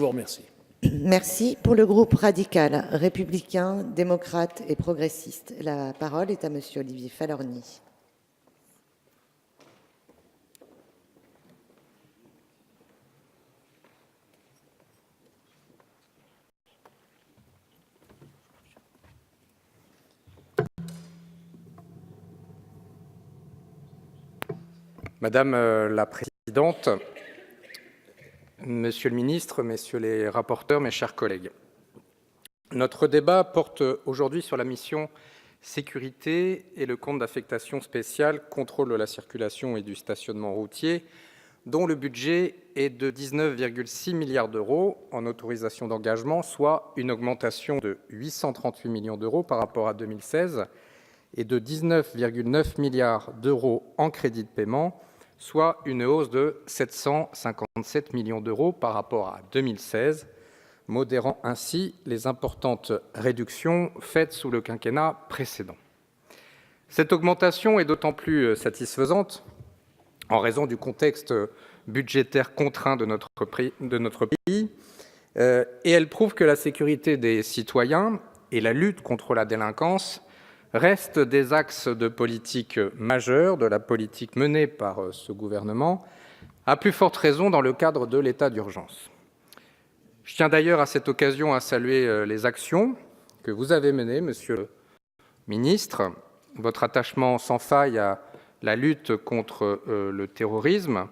vous remercie. Merci. Pour le groupe radical, républicain, démocrate et progressiste, la parole est à Monsieur Olivier Falorni. Madame la Présidente, Monsieur le Ministre, Messieurs les rapporteurs, mes chers collègues, notre débat porte aujourd'hui sur la mission Sécurité et le compte d'affectation spéciale Contrôle de la circulation et du stationnement routier, dont le budget est de 19,6 milliards d'euros en autorisation d'engagement, soit une augmentation de 838 millions d'euros par rapport à 2016 et de 19,9 milliards d'euros en crédit de paiement, soit une hausse de 757 millions d'euros par rapport à 2016, modérant ainsi les importantes réductions faites sous le quinquennat précédent. Cette augmentation est d'autant plus satisfaisante en raison du contexte budgétaire contraint de notre pays, et elle prouve que la sécurité des citoyens et la lutte contre la délinquance restent des axes de politique majeurs de la politique menée par ce gouvernement, à plus forte raison dans le cadre de l'état d'urgence. Je tiens d'ailleurs à cette occasion à saluer les actions que vous avez menées, Monsieur le Ministre, votre attachement sans faille à la lutte contre le terrorisme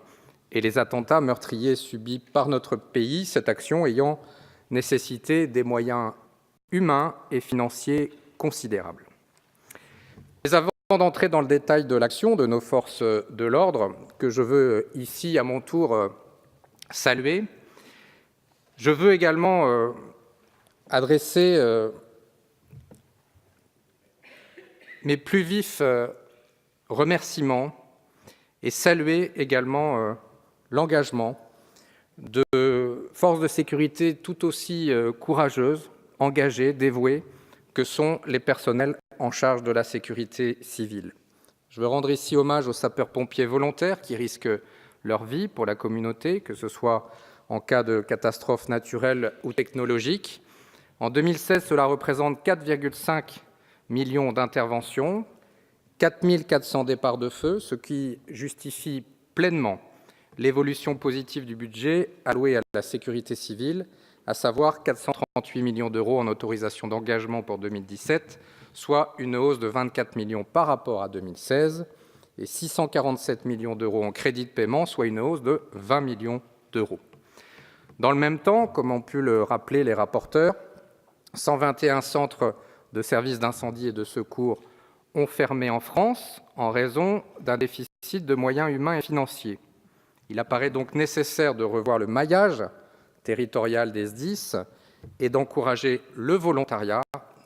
et les attentats meurtriers subis par notre pays, cette action ayant nécessité des moyens humains et financiers considérables. Mais avant d'entrer dans le détail de l'action de nos forces de l'ordre, que je veux ici à mon tour saluer, je veux également adresser mes plus vifs remerciements et saluer également l'engagement de forces de sécurité tout aussi courageuses, engagées, dévouées, que sont les personnels en charge de la sécurité civile. Je veux rendre ici hommage aux sapeurs-pompiers volontaires qui risquent leur vie pour la communauté, que ce soit en cas de catastrophe naturelle ou technologique. En 2016, cela représente 4,5 millions d'interventions, 4 400 départs de feu, ce qui justifie pleinement l'évolution positive du budget alloué à la sécurité civile, à savoir 438 millions d'euros en autorisations d'engagement pour 2017, soit une hausse de 24 millions par rapport à 2016, et 647 millions d'euros en crédit de paiement, soit une hausse de 20 millions d'euros. Dans le même temps, comme ont pu le rappeler les rapporteurs, 121 centres de services d'incendie et de secours ont fermé en France en raison d'un déficit de moyens humains et financiers. Il apparaît donc nécessaire de revoir le maillage territorial des SDIS et d'encourager le volontariat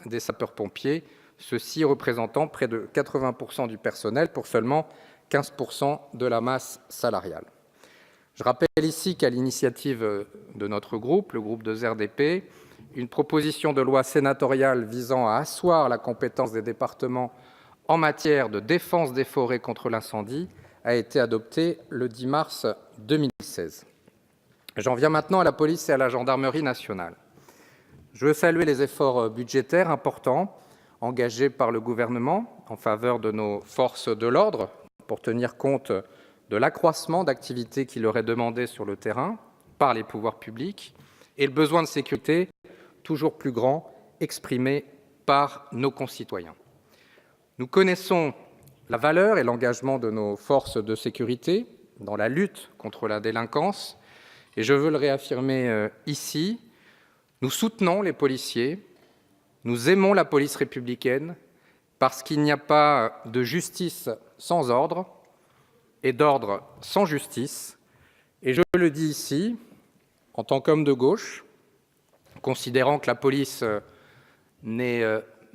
des sapeurs-pompiers, ceux-ci représentant près de 80% du personnel pour seulement 15% de la masse salariale. Je rappelle ici qu'à l'initiative de notre groupe, le groupe 2 RDP, une proposition de loi sénatoriale visant à asseoir la compétence des départements en matière de défense des forêts contre l'incendie a été adoptée le 10 mars 2016. J'en viens maintenant à la police et à la gendarmerie nationale. Je veux saluer les efforts budgétaires importants engagés par le gouvernement en faveur de nos forces de l'ordre pour tenir compte de l'accroissement d'activités qui leur est demandé sur le terrain par les pouvoirs publics et le besoin de sécurité toujours plus grand exprimé par nos concitoyens. Nous connaissons la valeur et l'engagement de nos forces de sécurité dans la lutte contre la délinquance, et je veux le réaffirmer ici, nous soutenons les policiers, nous aimons la police républicaine, parce qu'il n'y a pas de justice sans ordre et d'ordre sans justice. Et je le dis ici, en tant qu'homme de gauche, considérant que la police n'est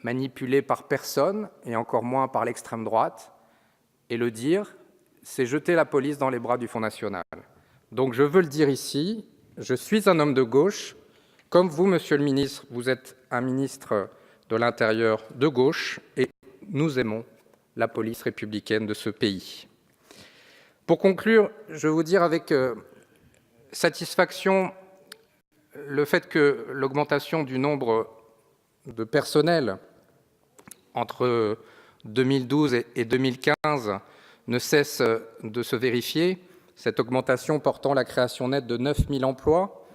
manipulée par personne, et encore moins par l'extrême droite, et le dire, c'est jeter la police dans les bras du Front national. Donc je veux le dire ici, je suis un homme de gauche, comme vous, Monsieur le ministre, vous êtes un ministre de l'Intérieur de gauche, et nous aimons la police républicaine de ce pays. Pour conclure, je veux vous dire avec satisfaction le fait que l'augmentation du nombre de personnel entre 2012 et 2015 ne cesse de se vérifier, cette augmentation portant la création nette de 9 000 emplois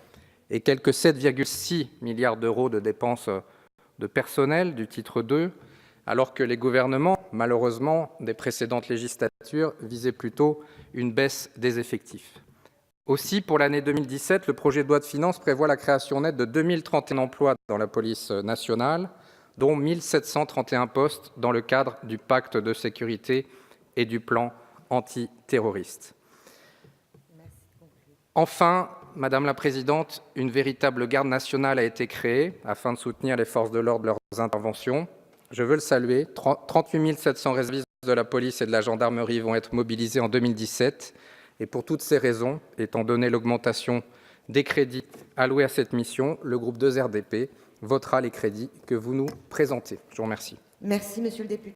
et quelques 7,6 milliards d'euros de dépenses de personnel du titre 2, alors que les gouvernements, malheureusement, des précédentes législatures visaient plutôt une baisse des effectifs. Aussi, pour l'année 2017, le projet de loi de finances prévoit la création nette de 2031 emplois dans la police nationale, dont 1731 postes dans le cadre du pacte de sécurité et du plan antiterroriste. Enfin, Madame la Présidente, une véritable garde nationale a été créée afin de soutenir les forces de l'ordre dans leurs interventions. Je veux le saluer, 38 700 réservistes de la police et de la gendarmerie vont être mobilisés en 2017. Et pour toutes ces raisons, étant donné l'augmentation des crédits alloués à cette mission, le groupe 2RDP votera les crédits que vous nous présentez. Je vous remercie. Merci, monsieur le député.